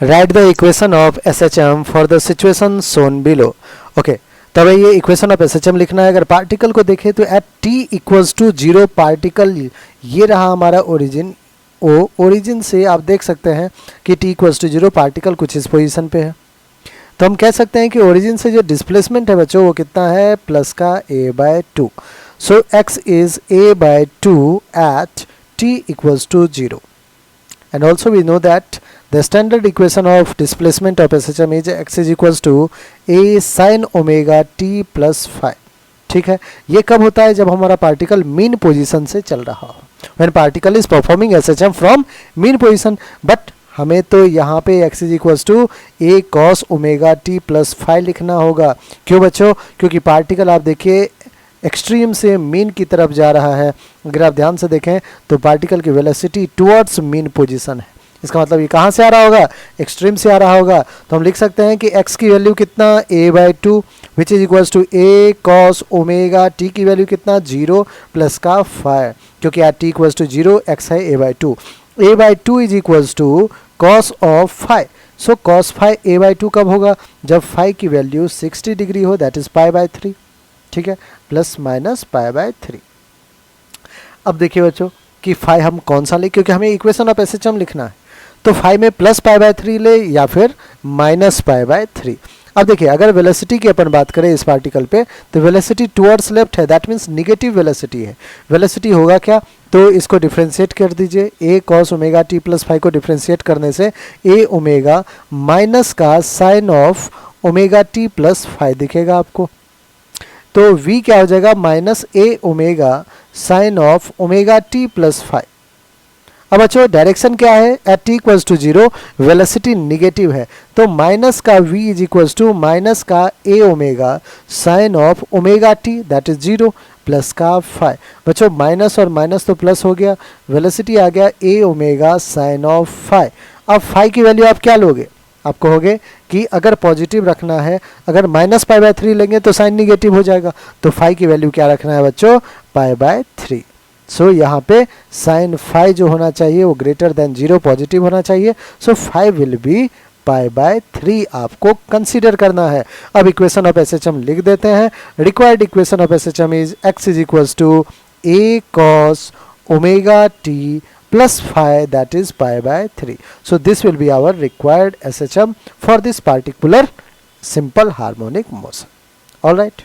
Right the equation of SHM for the situation shown below. Okay, तब ये equation of SHM लिखना है। अगर पार्टिकल को देखें तो at t equals to 0 particle, ये रहा हमारा ओरिजिन ओ। ओरिजिन से आप देख सकते हैं कि t इक्वल्स टू 0 पार्टिकल कुछ इस पोजीशन पे है, तो हम कह सकते हैं कि ओरिजिन से जो डिस्प्लेसमेंट है बच्चों वो कितना है, प्लस का a/2। So x is a/2 at t equals to 0, and also we know that the standard equation of displacement of SHM is x is equals to a sin omega t plus phi। ठीक है, ये कब होता है, जब हमारा particle mean position से चल रहा हो, when particle is performing SHM from mean position। But हमें तो यहाँ पे x is equals to a cos omega t plus phi लिखना होगा। क्यों बच्चों, क्योंकि पार्टिकल आप देखिए एक्सट्रीम से मीन की तरफ जा रहा है। अगर आप ध्यान से देखें तो पार्टिकल की वेलोसिटी टुवर्ड्स मीन पोजीशन है, इसका मतलब ये कहाँ से आ रहा होगा, एक्सट्रीम से आ रहा होगा। तो हम लिख सकते हैं कि x की वैल्यू कितना, a/2 which is equals to a cos omega, t की वैल्यू कितना 0 प्लस का फाइ, क्योंकि यार t इक्वल्स टू 0, x है a/2। a/2 is equals to cos of phi. So cos phi a/2 कब होगा, जब फाइ की वैल्यू 60 डिग्री हो, दैट इज π/3। ठीक है, प्लस माइनस π/3। अब देखिए बच्चों कि फाइ हम कौन सा ले, क्योंकि हमें इक्वेशन ऑफ SHM लिखना है, तो फाइ में प्लस π/3 ले या फिर माइनस π/3। अब देखिए अगर वेलोसिटी की अपन बात करें इस पार्टिकल पे, तो वेलोसिटी टुवर्ड्स लेफ्ट है, दैट मीन्स निगेटिव वेलोसिटी है। वेलोसिटी होगा क्या, तो इसको डिफ्रेंशिएट कर दीजिए, a cos omega t plus phi को डिफ्रेंशिएट करने से a ओमेगा माइनस का sine of omega t plus phi दिखेगा आपको। तो v क्या हो जाएगा, minus a omega sine of omega t plus phi. अब बच्चों डायरेक्शन क्या है, at t equals to 0 velocity negative है, तो माइनस का v is equals to minus का a omega sine of omega t that is 0 plus का phi. बच्चों माइनस और माइनस तो प्लस हो गया, वेलोसिटी आ गया a omega sine of phi. अब फाइ की वैल्यू आप क्या लोगे, आप कहोगे कि अगर पॉजिटिव रखना है, अगर माइनस π/3 लेंगे तो साइन निगेटिव हो जाएगा, तो फाइ की वैल्यू क्या रखना है बच्चों, π/3। सो यहाँ पे साइन फाइ जो होना चाहिए वो ग्रेटर देन 0 पॉजिटिव होना चाहिए। सो फाइ विल बी π/3 आपको कंसीडर करना है। अब इक्वेशन ऑफ SHM लिख देते हैं। Required equation of SHM is x is equals to a cos omega t plus phi, that is π/3. So this will be our required SHM for this particular simple harmonic motion. All right.